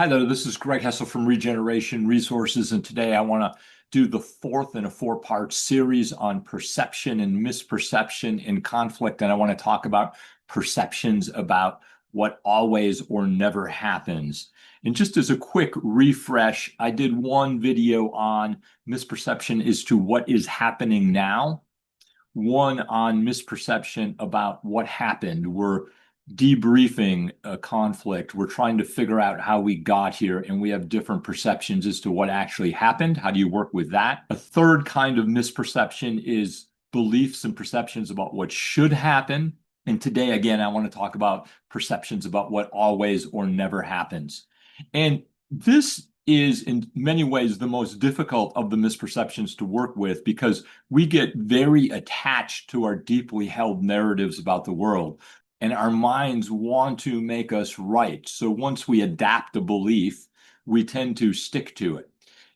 Hi there, this is Greg Hessel from ReGeneration Resources, and today I want to do the fourth in a four-part series on perception and misperception in conflict, and I want to talk about perceptions about what always or never happens. And just as a quick refresh, I did one video on misperception as to what is happening now, one on misperception about what happened. We're debriefing a conflict. We're trying to figure out how we got here, and we have different perceptions as to what actually happened. How do you work with that? A third kind of misperception is beliefs and perceptions about what should happen. And today, again, I want to talk about perceptions about what always or never happens. And this is in many ways the most difficult of the misperceptions to work with because we get very attached to our deeply held narratives about the world. And our minds want to make us right. So once we adapt a belief, we tend to stick to it.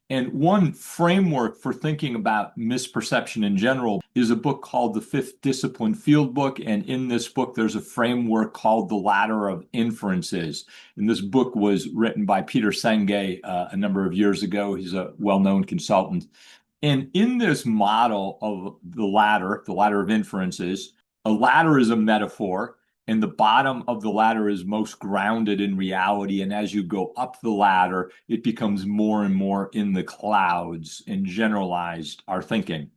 And one framework for thinking about misperception in general is a book called The Fifth Discipline Field Book. And in this book, there's a framework called The Ladder of Inferences. And this book was written by Peter Senge a number of years ago. He's a well-known consultant. And in this model of the ladder of inferences, a ladder is a metaphor. And the bottom of the ladder is most grounded in reality. And as you go up the ladder, it becomes more and more in the clouds and generalized our thinking.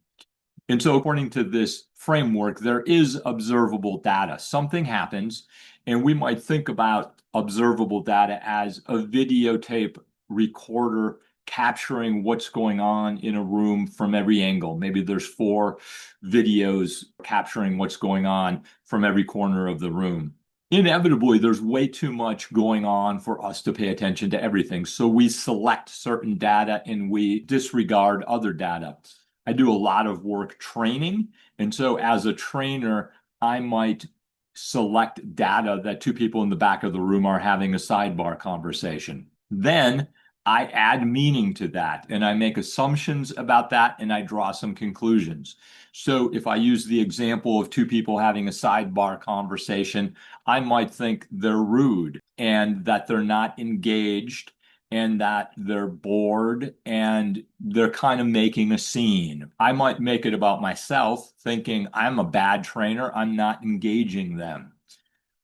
And so according to this framework, there is observable data. Something happens, and we might think about observable data as a videotape recorder capturing what's going on in a room from every angle. Maybe there's 4 videos capturing what's going on from every corner of the room. Inevitably, there's way too much going on for us to pay attention to everything. So we select certain data and we disregard other data. I do a lot of work training. And so as a trainer, I might select data that 2 people in the back of the room are having a sidebar conversation. Then I add meaning to that and I make assumptions about that and I draw some conclusions. So if I use the example of 2 people having a sidebar conversation, I might think they're rude and that they're not engaged and that they're bored and they're kind of making a scene. I might make it about myself, thinking I'm a bad trainer, I'm not engaging them.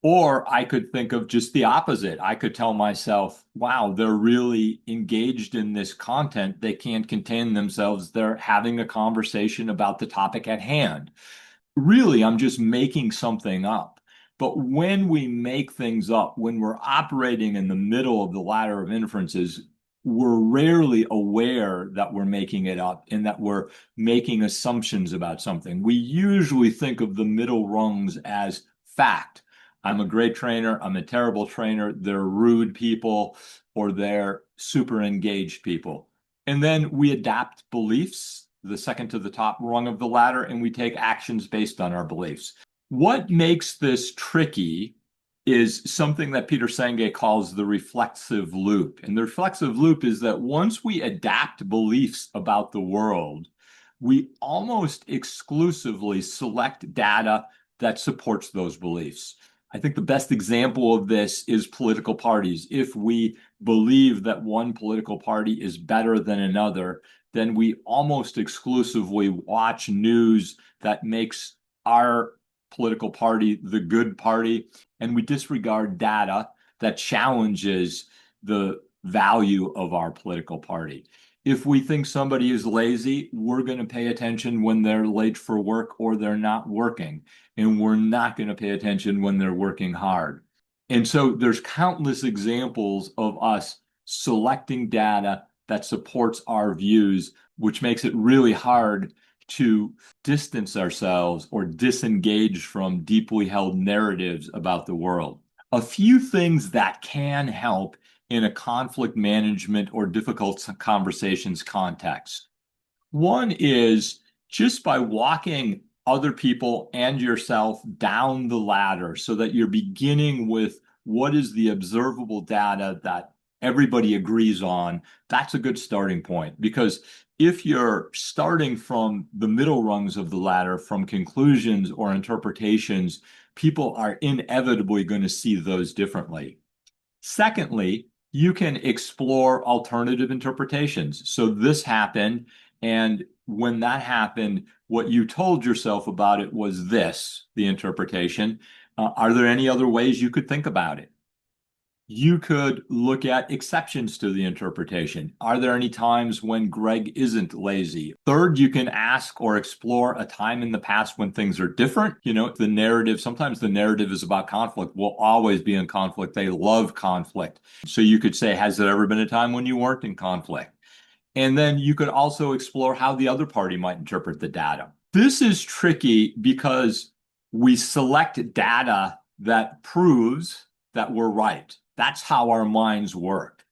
Or I could think of just the opposite. I could tell myself, wow, they're really engaged in this content. They can't contain themselves. They're having a conversation about the topic at hand. Really, I'm just making something up. But when we make things up, when we're operating in the middle of the ladder of inferences, we're rarely aware that we're making it up and that we're making assumptions about something. We usually think of the middle rungs as fact. I'm a great trainer. I'm a terrible trainer. They're rude people or they're super engaged people. And then we adapt beliefs, the second to the top rung of the ladder, and we take actions based on our beliefs. What makes this tricky is something that Peter Senge calls the reflexive loop. And the reflexive loop is that once we adapt beliefs about the world, we almost exclusively select data that supports those beliefs. I think the best example of this is political parties. If we believe that one political party is better than another, then we almost exclusively watch news that makes our political party the good party, and we disregard data that challenges the value of our political party. If we think somebody is lazy, we're going to pay attention when they're late for work or they're not working. And we're not going to pay attention when they're working hard. And so there's countless examples of us selecting data that supports our views, which makes it really hard to distance ourselves or disengage from deeply held narratives about the world. A few things that can help in a conflict management or difficult conversations context. One is just by walking other people and yourself down the ladder so that you're beginning with what is the observable data that everybody agrees on. That's a good starting point, because if you're starting from the middle rungs of the ladder, from conclusions or interpretations, people are inevitably going to see those differently. Secondly, You can explore alternative interpretations. So this happened, and when that happened, what you told yourself about it was this, the interpretation. Are there any other ways you could think about it? You could look at exceptions to the interpretation. Are there any times when Greg isn't lazy? Third, you can ask or explore a time in the past when things are different. The narrative, sometimes the narrative is about conflict. We'll always be in conflict. They love conflict. So you could say, has there ever been a time when you weren't in conflict? And then you could also explore how the other party might interpret the data. This is tricky because we select data that proves that we're right. That's how our minds work.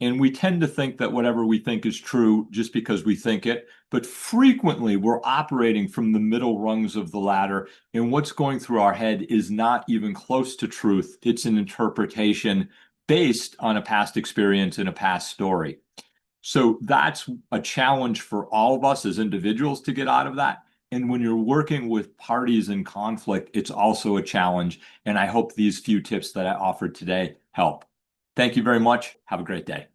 And we tend to think that whatever we think is true just because we think it, but frequently we're operating from the middle rungs of the ladder, and what's going through our head is not even close to truth. It's an interpretation based on a past experience and a past story. So that's a challenge for all of us as individuals to get out of that. And when you're working with parties in conflict, it's also a challenge. And I hope these few tips that I offered today help. Thank you very much. Have a great day.